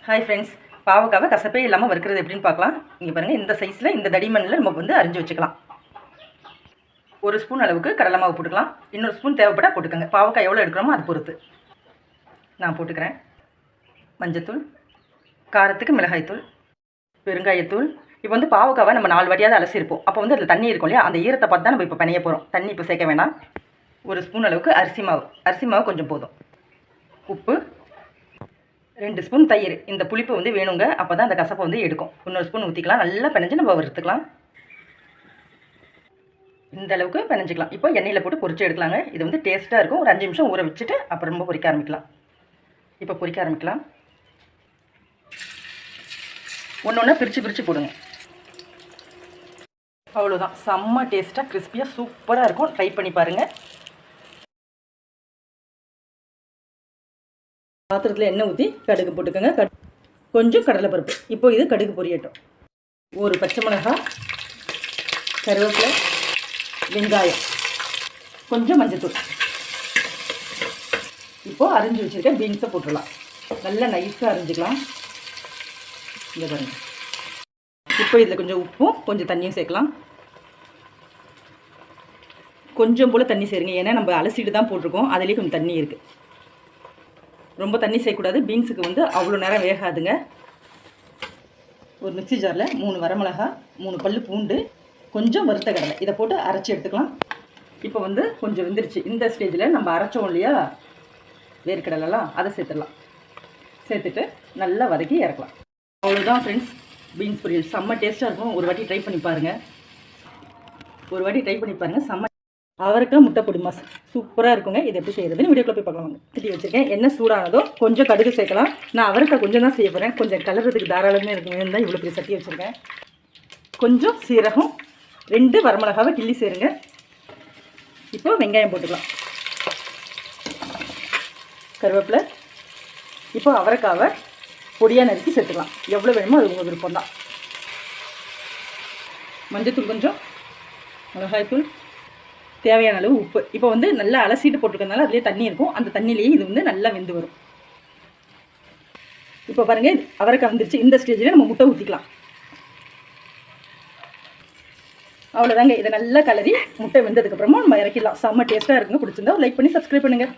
Hi friends, பாவக்காவை கசப்பே இல்லாமல் வறுக்கிறது எப்படின்னு பார்க்கலாம். இங்கே பாருங்கள், இந்த சைஸில் இந்த தடிமனில் நம்ம வந்து அரிஞ்சு வச்சுக்கலாம். ஒரு ஸ்பூன் அளவுக்கு கடலை மாவு போட்டுக்கலாம். இன்னொரு ஸ்பூன் தேவைப்பட்டால் போட்டுக்கோங்க. பாவக்காய் எவ்வளோ எடுக்கிறோமோ அது பொறுத்து நான் போட்டுக்கிறேன். மஞ்சத்தூள், காரத்துக்கு மிளகாய்த்தூள், பெருங்காயத்தூள். இப்போ வந்து பாவக்காவை நம்ம 4 வாட்டியாவது அலசிருப்போம். அப்போ வந்து அதில் தண்ணி இருக்கும் இல்லையா, அந்த ஈரத்தை பார்த்து தான் நம்ம இப்போ பிணைய போகிறோம். தண்ணி இப்போ சேர்க்க வேணாம். ஒரு ஸ்பூன் அளவுக்கு அரிசி மாவு கொஞ்சம் போதும். உப்பு, 2 ஸ்பூன் தயிர். இந்த புளிப்பு வந்து வேணுங்க, அப்போ தான் அந்த கசப்பை வந்து எடுக்கும். இன்னொரு ஸ்பூன் ஊற்றிக்கலாம். நல்லா பிணைஞ்சு நம்ம வறுத்துக்கலாம். இந்த அளவுக்கு பிணைஞ்சிக்கலாம். இப்போ எண்ணெயில் போட்டு பொரிச்சு எடுக்கலாங்க. இது வந்து டேஸ்ட்டாக இருக்கும். ஒரு 5 நிமிஷம் ஊற வச்சுட்டு அப்புறமா பொரிக்க ஆரம்பிக்கலாம். இப்போ பொரிக்க ஆரம்பிக்கலாம். ஒன்று பிரித்து போடுங்க. அவ்வளோதான். செம்ம டேஸ்ட்டாக கிறிஸ்பியாக சூப்பராக இருக்கும். ட்ரை பண்ணி பாருங்கள். பாத்திரத்தில் எண்ணெய் ஊற்றி கடுகு போட்டுக்கோங்க. கொஞ்சம் கடலைப்பருப்பு. இப்போ இது கடுகு பொரியட்டும். ஒரு பச்சை மிளகாய், கருவேப்பிலை, வெங்காயம், கொஞ்சம் மஞ்சத்தூள். இப்போது அரிஞ்சு வச்சுருக்க பீன்ஸை போட்டுடலாம். நல்லா நைஸாக அரிஞ்சிக்கலாம். இங்கே பாருங்கள். இப்போ இதில் கொஞ்சம் உப்பும் கொஞ்சம் தண்ணியும் சேர்க்கலாம். கொஞ்சம் போல் தண்ணி சேருங்க, ஏன்னா நம்ம அலசிட்டு தான் போட்டிருக்கோம். அதுலேயே கொஞ்சம் தண்ணி இருக்குது. ரொம்ப தண்ணி செய்யக்கூடாது. பீன்ஸுக்கு வந்து அவ்வளோ நேரம் வேகாதுங்க. ஒரு மிக்ஸி ஜாரில் 3 வரமிளகாய், 3 பல்லு பூண்டு, கொஞ்சம் வறுத்த கடலை இதை போட்டு அரைச்சி எடுத்துக்கலாம். இப்போ வந்து கொஞ்சம் வெந்துருச்சு. இந்த ஸ்டேஜில் நம்ம அரைச்சோம் இல்லையா வேர்க்கடலைலாம், அதை சேர்த்துடலாம். சேர்த்துட்டு நல்லா வதக்கி இறக்கலாம். அவ்வளோதான் ஃப்ரெண்ட்ஸ், பீன்ஸ் பொரியல் செம்ம டேஸ்ட்டாக இருக்கும். ஒரு வாட்டி ட்ரை பண்ணி பாருங்கள். செம்ம அவரைக்காய் முட்டை பொடி மாஸ் சூப்பராக இருக்குங்க. இது எப்படி செய்கிறதுன்னு வீடியோக்குள்ள போய் பார்க்கலாம். திட்டி வச்சுருக்கேன். எண்ணெய் சூடானதோ கொஞ்சம் கடுகு சேர்க்கலாம். நான் அவரைக்காய் கொஞ்சம் தான் செய்ய போகிறேன். கொஞ்சம் கலர்றதுக்கு தாராளமே இருக்குங்க தான் இவ்வளோ பெரிய சட்டி வச்சுருக்கேன். கொஞ்சம் சீரகம், 2 வரமிளகாவை கிள்ளி சேருங்க. இப்போ வெங்காயம் போட்டுக்கலாம். கருவேப்பிலை. இப்போ அவரைக்காவை பொடியாக நறுக்கி சேர்த்துக்கலாம். எவ்வளோ வேணுமோ அது உங்கள் விருப்பம் தான். மஞ்சத்தூள் கொஞ்சம், மிளகாய்த்தூள், தேவையான அளவு உப்பு. இப்போ வந்து நல்லா அலசிட்டு போட்டுக்கிறதுனால அதுலேயே தண்ணி இருக்கும். அந்த தண்ணியிலேயே இது வந்து நல்லா வெந்து வரும். இப்போ பாருங்கள், அவரைக்காய் வந்துருச்சு. இந்த ஸ்டேஜில் நம்ம முட்டை ஊற்றிக்கலாம். அவ்வளோதாங்க. இதை நல்லா கலரி முட்டை வெந்ததுக்கப்புறமா நம்ம இறக்கிடலாம். செம்ம டேஸ்ட்டாக இருக்குங்க. பிடிச்சிருந்தா லைக் பண்ணி சப்ஸ்கிரைப் பண்ணுங்கள்.